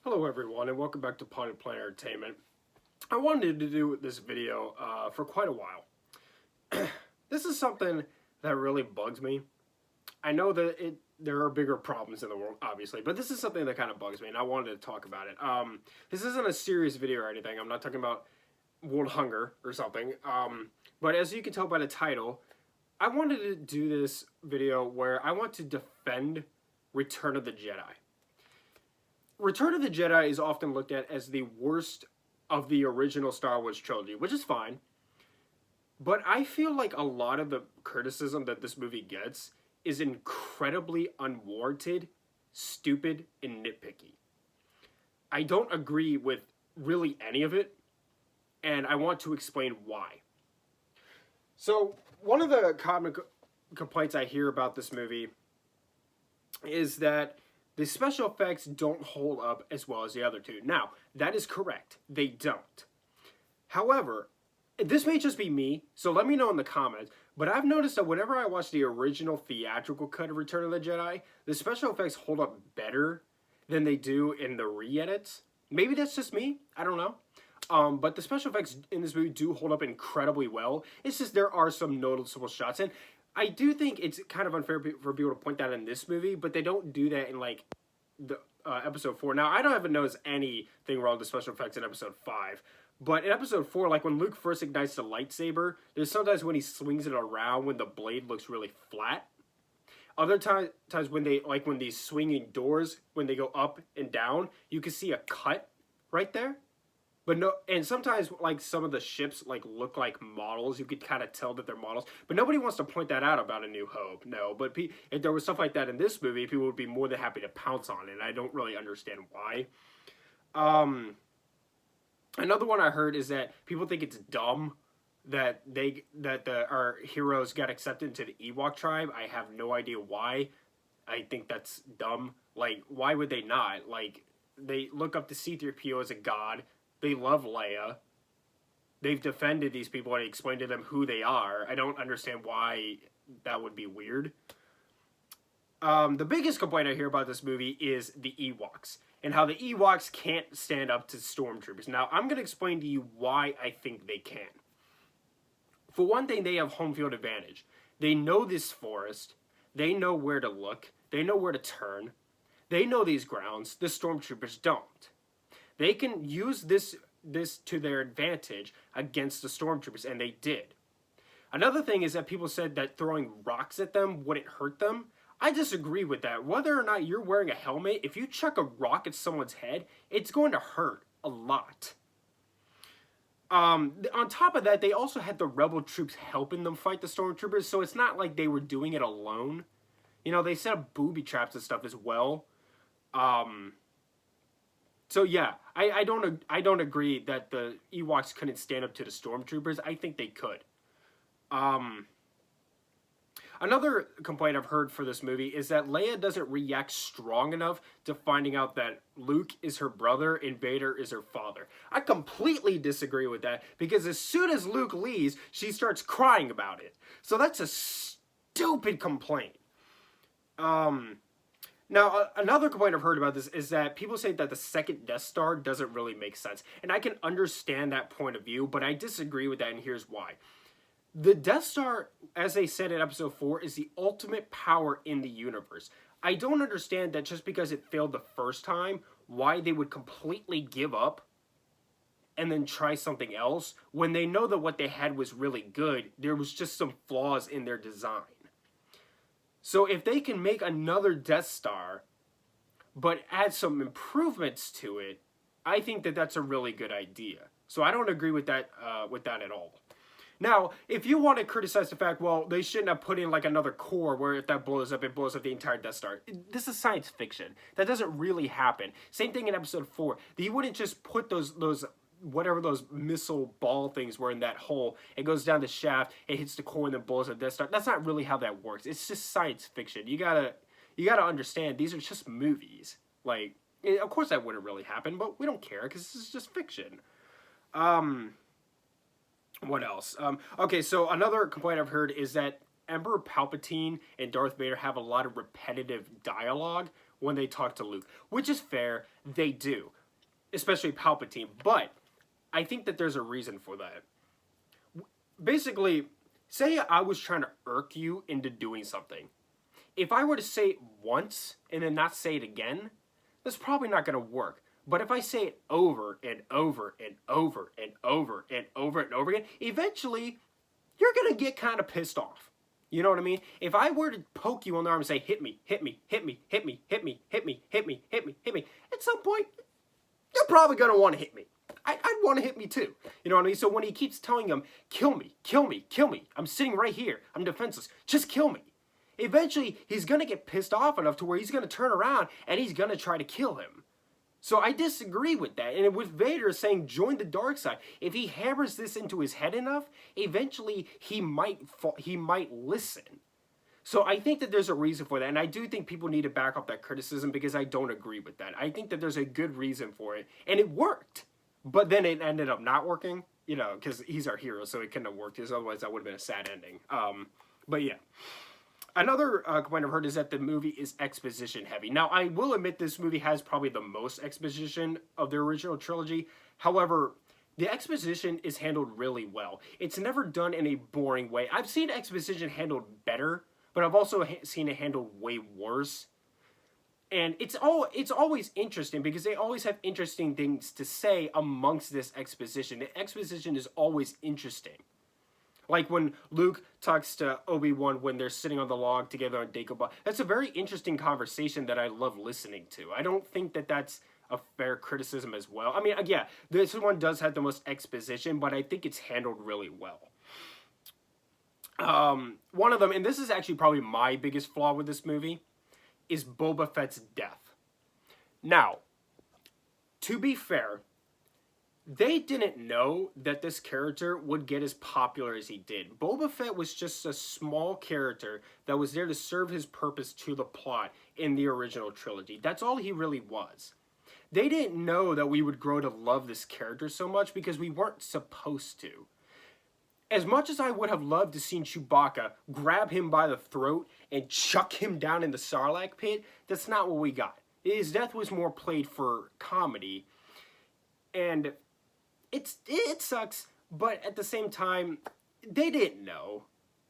Hello everyone and welcome back to Potted Plant Entertainment. I wanted to do this video for quite a while. This is something that really bugs me. I know that there are bigger problems in the world, obviously, but this is something that kind of bugs me and I wanted to talk about it. This isn't a serious video or anything. I'm not talking about world hunger or something. But as you can tell by the title, I wanted to do this video where I want to defend Return of the Jedi. Return of the Jedi is often looked at as the worst of the original Star Wars trilogy, which is fine. But I feel like a lot of the criticism that this movie gets is incredibly unwarranted, stupid, and nitpicky. I don't agree with really any of it, and I want to explain why. So, one of the common complaints I hear about this movie is that the special effects don't hold up as well as the other two. Now, that is correct. They don't. However, this may just be me, so let me know in the comments, but I've noticed that whenever I watch the original theatrical cut of Return of the Jedi, the special effects hold up better than they do in the re-edits. Maybe that's just me. I don't know. But the special effects in this movie do hold up incredibly well. It's just there are some noticeable shots. And I do think it's kind of unfair for people to point that in this movie, but they don't do that in, like, the episode 4. Now, I don't even notice anything wrong with the special effects in episode 5. But in episode 4, like, when Luke first ignites the lightsaber, there's sometimes when he swings it around when the blade looks really flat. Other times when they, like, when these swinging doors, when they go up and down, you can see a cut right there. But no, and sometimes, like, some of the ships, like, look like models. You could kind of tell that they're models. But nobody wants to point that out about A New Hope, no. But if there was stuff like that in this movie, people would be more than happy to pounce on it. And I don't really understand why. Another one I heard is that people think it's dumb that our heroes got accepted into the Ewok tribe. I have no idea why. I think that's dumb. Like, why would they not? Like, they look up to C-3PO as a god. They love Leia. They've defended these people and explained to them who they are. I don't understand why that would be weird. The biggest complaint I hear about this movie is the Ewoks and how the Ewoks can't stand up to stormtroopers. Now, I'm going to explain to you why I think they can. For one thing, they have home field advantage. They know this forest. They know where to look. They know where to turn. They know these grounds. The stormtroopers don't. They can use this to their advantage against the stormtroopers, and they did. Another thing is that people said that throwing rocks at them wouldn't hurt them. I disagree with that. Whether or not you're wearing a helmet, if you chuck a rock at someone's head, it's going to hurt a lot. On top of that, they also had the rebel troops helping them fight the stormtroopers, so it's not like they were doing it alone. You know, they set up booby traps and stuff as well. So yeah, I don't agree that the Ewoks couldn't stand up to the stormtroopers. I think they could. Another complaint I've heard for this movie is that Leia doesn't react strong enough to finding out that Luke is her brother and Vader is her father. I completely disagree with that because as soon as Luke leaves, she starts crying about it. So that's a stupid complaint. Now, another complaint I've heard about this is that people say that the second Death Star doesn't really make sense. And I can understand that point of view, but I disagree with that, and here's why. The Death Star, as they said in episode 4, is the ultimate power in the universe. I don't understand that just because it failed the first time, why they would completely give up and then try something else when they know that what they had was really good. There was just some flaws in their design. So if they can make another Death Star, but add some improvements to it, I think that that's a really good idea. So I don't agree with that at all. Now, if you want to criticize the fact, well, they shouldn't have put in like another core where if that blows up, it blows up the entire Death Star. This is science fiction. That doesn't really happen. Same thing in episode 4. You wouldn't just put those whatever those missile ball things were in that hole. It goes down the shaft, it hits the core and then blows up the Death Star. That's not really how that works. It's just science fiction. You gotta understand these are just movies. Like, of course that wouldn't really happen, but we don't care because this is just fiction. What else? Okay, so another complaint I've heard is that Emperor Palpatine and Darth Vader have a lot of repetitive dialogue, when they talk to Luke, which is fair, they do, especially Palpatine, but I think that there's a reason for that. Basically, say I was trying to irk you into doing something. If I were to say it once and then not say it again, that's probably not going to work. But if I say it over and over and over and over and over and over again, eventually you're going to get kind of pissed off. You know what I mean? If I were to poke you on the arm and say, hit me, hit me, hit me, hit me, hit me, hit me, hit me, hit me, hit me, at some point, you're probably going to want to hit me. I'd want to hit me too. You know what I mean? So when he keeps telling him, kill me, kill me, kill me, I'm sitting right here, I'm defenseless, just kill me. Eventually, he's going to get pissed off enough to where he's going to turn around and he's going to try to kill him. So I disagree with that. And with Vader saying, join the dark side, if he hammers this into his head enough, eventually he might listen. So I think that there's a reason for that. And I do think people need to back up that criticism because I don't agree with that. I think that there's a good reason for it. And it worked. But then it ended up not working, you know, because he's our hero, so it couldn't have worked, because otherwise that would have been a sad ending. But yeah. Another complaint I've heard is that the movie is exposition heavy. Now, I will admit this movie has probably the most exposition of the original trilogy. However, the exposition is handled really well. It's never done in a boring way. I've seen exposition handled better, but I've also seen it handled way worse. And it's always interesting because they always have interesting things to say amongst this exposition. The exposition is always interesting. Like when Luke talks to Obi-Wan when they're sitting on the log together on Dagobah. That's a very interesting conversation that I love listening to. I don't think that that's a fair criticism as well. I mean, yeah, this one does have the most exposition, but I think it's handled really well. One of them, and this is actually probably my biggest flaw with this movie, is Boba Fett's death. Now, to be fair, they didn't know that this character would get as popular as he did. Boba Fett was just a small character that was there to serve his purpose to the plot in the original trilogy. That's all he really was. They didn't know that we would grow to love this character so much because we weren't supposed to. As much as I would have loved to see Chewbacca grab him by the throat and chuck him down in the Sarlacc pit, that's not what we got. His death was more played for comedy. And it sucks, but at the same time, they didn't know.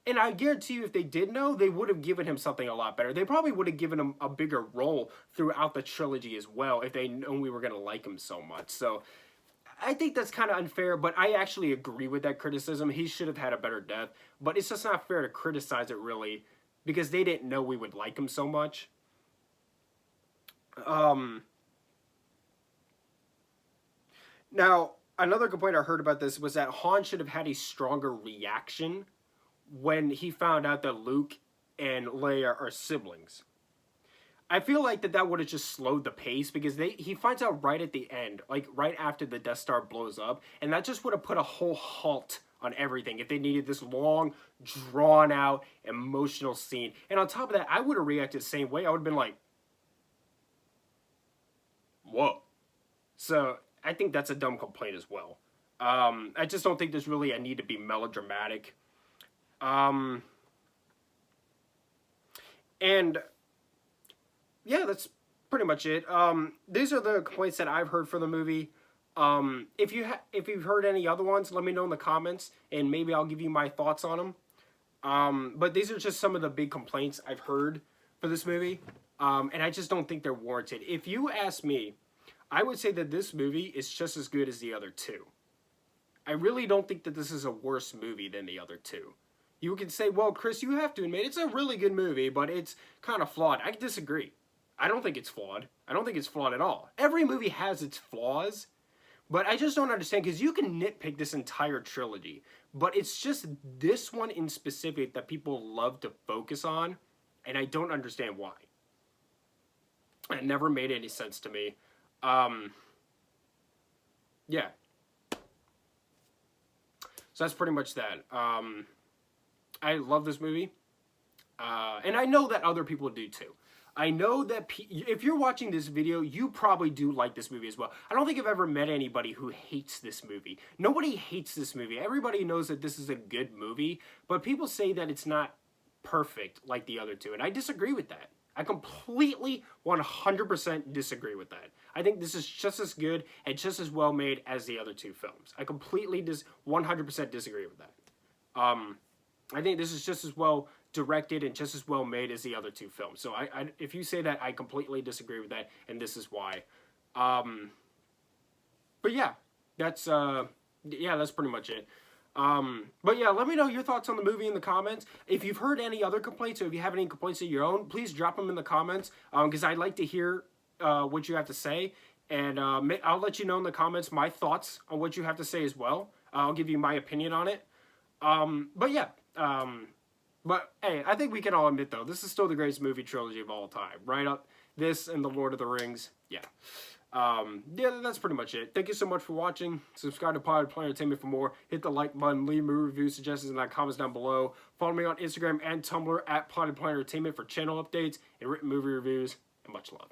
And I guarantee you if they did know, they would have given him something a lot better. They probably would have given him a bigger role throughout the trilogy as well if they known we were going to like him so much. So I think that's kind of unfair, but I actually agree with that criticism. He should have had a better death, but it's just not fair to criticize it really because they didn't know we would like him so much. Now, another complaint I heard about this was that Han should have had a stronger reaction when he found out that Luke and Leia are siblings. I feel like that would have just slowed the pace because he finds out right at the end, like right after the Death Star blows up, and that just would have put a whole halt on everything if they needed this long, drawn-out, emotional scene. And on top of that, I would have reacted the same way. I would have been like, whoa. So I think that's a dumb complaint as well. I just don't think there's really a need to be melodramatic. And yeah, that's pretty much it. These are the complaints that I've heard for the movie. If you've heard any other ones, let me know in the comments, and maybe I'll give you my thoughts on them. But these are just some of the big complaints I've heard for this movie, and I just don't think they're warranted. If you ask me, I would say that this movie is just as good as the other two. I really don't think that this is a worse movie than the other two. You can say, well, Chris, you have to admit it's a really good movie, but it's kind of flawed. I disagree. I don't think it's flawed. I don't think it's flawed at all. Every movie has its flaws, but I just don't understand, because you can nitpick this entire trilogy, but it's just this one in specific that people love to focus on, and I don't understand why. It never made any sense to me. Yeah. So that's pretty much that. I love this movie. And I know that other people do too. I know that if you're watching this video, you probably do like this movie as well. I don't think I've ever met anybody who hates this movie. Nobody hates this movie. Everybody knows that this is a good movie, but people say that it's not perfect like the other two, and I disagree with that. I completely 100% disagree with that. I think this is just as good and just as well made as the other two films. I completely 100% disagree with that. I think this is just as well directed and just as well made as the other two films. So if you say that, I completely disagree with that, and this is why. But yeah, that's pretty much it. But yeah, let me know your thoughts on the movie in the comments. If you've heard any other complaints, or if you have any complaints of your own, please drop them in the comments, because I'd like to hear what you have to say, and I'll let you know in the comments my thoughts on what you have to say as well. I'll give you my opinion on it. But yeah, but hey, I think we can all admit, though, this is still the greatest movie trilogy of all time. Right up this and The Lord of the Rings. Yeah. Yeah, that's pretty much it. Thank you so much for watching. Subscribe to Pod Player Entertainment for more. Hit the like button. Leave me review suggestions in the comments down below. Follow me on Instagram and Tumblr at Pod Player Entertainment for channel updates and written movie reviews. And much love.